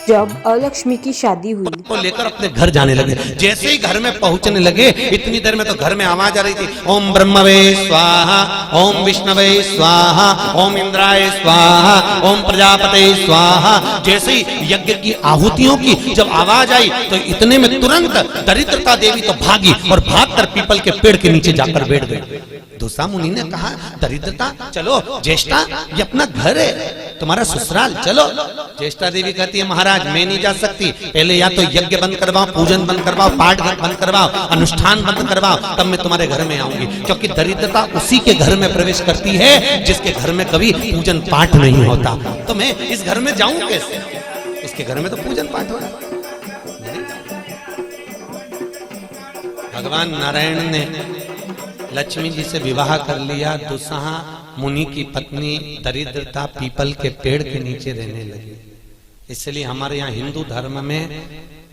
जब अलक्ष्मी की शादी हुई को लेकर अपने घर जाने लगे। जैसे ही घर में पहुंचने लगे, इतनी देर में तो घर में आवाज आ रही थी, ओम ब्रह्मवे स्वाहा, ओम विष्णवे स्वाहा, ओम इंद्राय स्वाहा, ओम प्रजापते स्वाहा। जैसे ही यज्ञ की आहुतियों की जब आवाज आई तो इतने में तुरंत दरिद्रता देवी तो भागी और भागकर पीपल के पेड़ के नीचे जाकर बैठ गई। दूसरा मुनि ने कहा, दरिद्रता चलो, ज्येष्ठा ये अपना घर है, तुम्हारा ससुराल, चलो। ज्येष्ठा देवी कहती है, महाराज मैं नहीं जा सकती, पहले या तो यज्ञ बंद करवाओ, पूजन बंद करवाओ, पाठ बंद करवाओ, अनुष्ठान बंद करवाओ, तब मैं तुम्हारे घर में आऊंगी। क्योंकि दरिद्रता उसी के घर में प्रवेश करती है जिसके घर में कभी पूजन पाठ नहीं होता। तो मैं इस घर में जाऊं कैसे? इसके घर में तो पूजन पाठ हो रहा है। भगवान नारायण ने लक्ष्मी जी से विवाह कर लिया। दुस्साहा मुनि की पत्नी दरिद्रता पीपल के पेड़ के नीचे रहने लगी। इसलिए हमारे यहाँ हिंदू धर्म में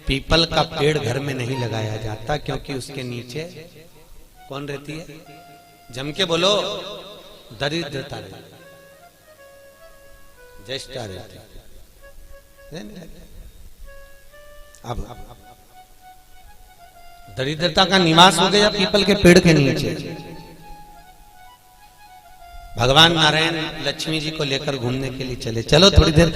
पीपल का पेड़ घर में नहीं लगाया जाता, क्योंकि उसके नीचे कौन रहती है? जम के बोलो, दरिद्रता रहती, ज्येष्ठा रहती। अब दरिद्रता का निवास हो गया पीपल के पेड़ के नीचे। भगवान नारायण लक्ष्मी जी को लेकर घूमने के लिए चले। चलो थोड़ी देर,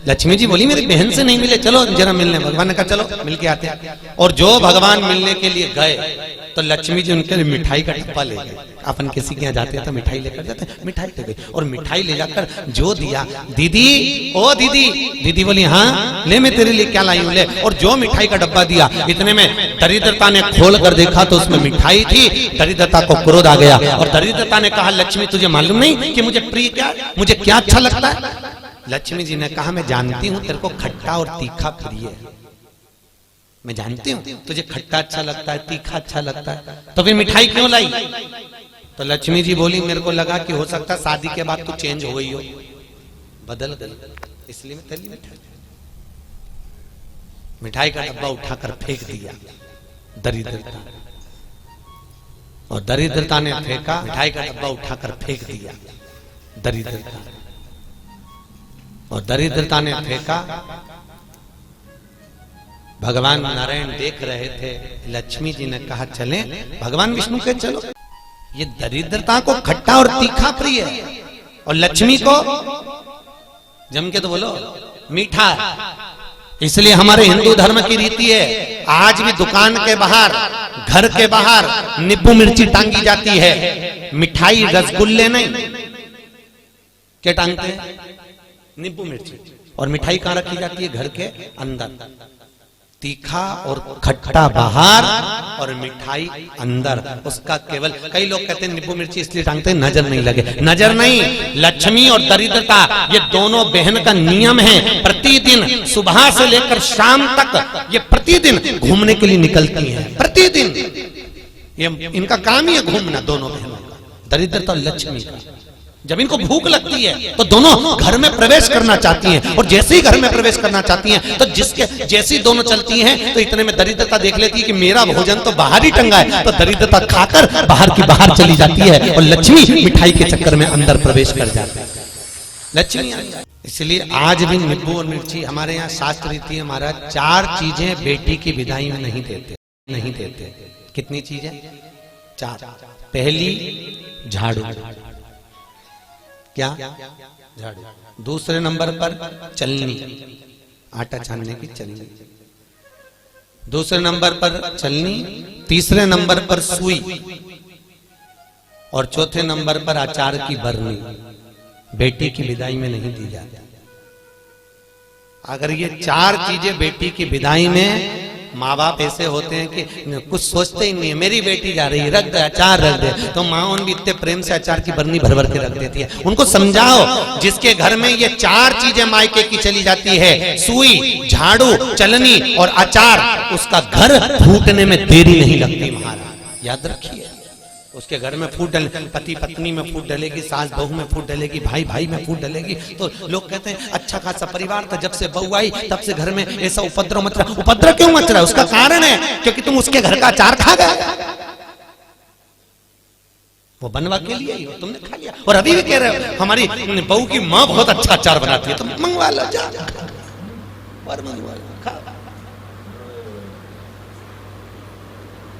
लक्ष्मी जी बोली मेरी बहन से नहीं मिले, चलो जरा मिलने। भगवान ने कहा चलो मिल के आते हैं। और जो भगवान मिलने के लिए गए तो लक्ष्मी जी उनके लिए मिठाई का डब्बा ले गए। अपन किसी के यहाँ जाते हैं तो मिठाई लेकर जाते हैं, मिठाई ले गई और मिठाई ले जाकर जो दिया, दीदी ओ दीदी, दीदी बोली हाँ ले, मैं तेरे लिए क्या लाई हूं, ले। और जो मिठाई का डब्बा दिया, इतने में दरिद्रता ने खोल कर देखा तो उसमें मिठाई थी। दरिद्रता को क्रोध आ गया और दरिद्रता ने कहा, लक्ष्मी तुझे मालूम नहीं कि मुझे प्रिय क्या, मुझे क्या अच्छा लगता है? लक्ष्मी जी ने कहा, मैं जानती हूँ तेरे को खट्टा और तीखा प्रिय है, मैं जानती हूँ तुझे खट्टा अच्छा लगता है, तीखा अच्छा लगता है, तो फिर मिठाई क्यों लाई? तो लक्ष्मी जी बोली, मेरे को लगा कि हो सकता है शादी के बाद तू चेंज हो गई हो, बदल गई, इसलिए मैं तेरी मिठाई का डब्बा उठाकर फेंक दिया दरिद्रता। और दरिद्रता ने फेंका, मिठाई का डब्बा उठाकर फेंक दिया दरिद्रता। और दरिद्रता ने फेंका। भगवान नारायण देख रहे थे। लक्ष्मी जी ने कहा चलें। भगवान विष्णु के चलो। ये दरिद्रता को खट्टा और तीखा प्रिय है और लक्ष्मी को जम के तो बोलो मीठा। इसलिए हमारे हिंदू धर्म की रीति है, आज भी दुकान के बाहर, घर के बाहर नींबू मिर्ची टांगी जाती है, मिठाई रसगुल्ले नहीं। क्या टांगते हैं? नींबू मिर्ची। और मिठाई कहां रखी जाती है? घर के अंदर। तीखा और खट्टा बाहर और मिठाई अंदर। उसका केवल, कई लोग कहते हैं नींबू मिर्ची इसलिए टांगते हैं नजर नहीं लगे। नजर नहीं, लक्ष्मी और दरिद्रता ये दोनों बहन का नियम है। प्रतिदिन सुबह से लेकर शाम तक ये प्रतिदिन घूमने के लिए निकलती हैं। प्रतिदिन ये इनका काम ही है घूमना, दोनों बहनों का, दरिद्रता और लक्ष्मी का। जब इनको भूख लगती है तो दोनों घर में प्रवेश करना चाहती हैं, और जैसे ही घर में प्रवेश करना चाहती हैं तो जिसके जैसी दोनों चलती हैं तो इतने में दरिद्रता देख लेती है कि मेरा भोजन तो बाहर ही टंगा है, तो दरिद्रता खाकर बाहर की बाहर चली जाती है और लक्ष्मी मिठाई के चक्कर में अंदर प्रवेश कर जाती है। लक्ष्मी इसलिए आज भी नींबू और मिर्ची हमारे यहाँ शास्त्र रीति है महाराज। 4 चीजें बेटी की विदाई में नहीं देते। कितनी चीजें? 4। पहली झाड़ू, क्या? झाड़ू। दूसरे नंबर पर चलनी, आटा छानने की चलनी। दूसरे नंबर पर चलनी, तीसरे नंबर पर सुई और चौथे नंबर पर अचार की बरनी। बेटी की विदाई में नहीं दी जाती। अगर ये 4 चीजें बेटी की विदाई में, माँ बाप ऐसे होते हैं कि कुछ सोचते ही नहीं है, मेरी बेटी जा रही है, रख दे अचार रख दे, तो माँ उन इतने प्रेम से अचार की बरनी भर भर के रख देती है। उनको समझाओ, जिसके घर में ये 4 चीजें मायके की चली जाती है, सुई, झाड़ू, चलनी और अचार, उसका घर फूटने में देरी नहीं लगती महाराज, याद रखिए। उसके घर में फूट डले, पति पत्नी में फूट डलेगी, सास बहू में फूट डलेगी, भाई भाई में फूट डलेगी। तो लोग कहते हैं अच्छा खासा परिवार था, जब से बहू आई तब से घर में ऐसा उपद्रव मच रहा। उपद्रव क्यों मच रहा है? उसका कारण है क्योंकि तुम उसके घर का अचार खा गए। वो बनवा के लिए ही हो, तुमने खा लिया। और अभी भी कह रहे हो हमारी बहू की माँ बहुत अच्छा अचार बनाती है, तो मंगवा लो जा। पर मंगवा लो, खाओ।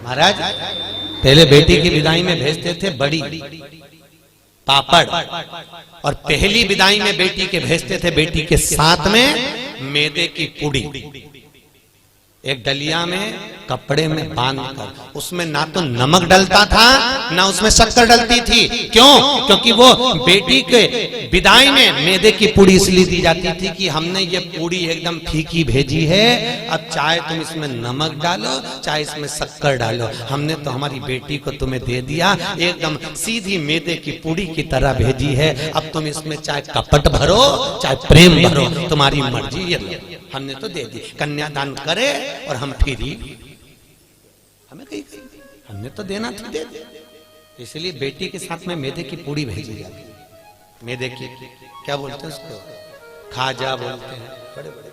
महाराज पहले बेटी की विदाई में भेजते थे बड़ी पापड़, और पहली विदाई में बेटी के भेजते थे बेटी के साथ में मैदे की पूड़ी, एक डलिया में कपड़े में बांध कर, उसमें ना तो नमक डलता था ना उसमें शक्कर डलती थी। क्यों? क्योंकि वो बेटी के विदाई में मैदे की पूड़ी इसलिए दी जाती थी कि हमने ये पूड़ी एकदम फीकी भेजी है, अब चाहे तुम इसमें नमक डालो चाहे इसमें शक्कर डालो, हमने तो हमारी बेटी को तुम्हें दे दिया, एकदम सीधी मैदे की पूड़ी की तरह भेजी है, अब तुम इसमें चाहे कपट भरो चाहे प्रेम भरो, तुम्हारी मर्जी, ये हमने तो दे दी। कन्यादान करे और हम फ्री, हमें कहीं हमने तो देना था, दे दे। इसलिए बेटी के साथ में मैदे की पूड़ी भेजी जाती है। मैदे की क्या बोलते हैं उसको, खाजा बोलते हैं, बड़े बड़े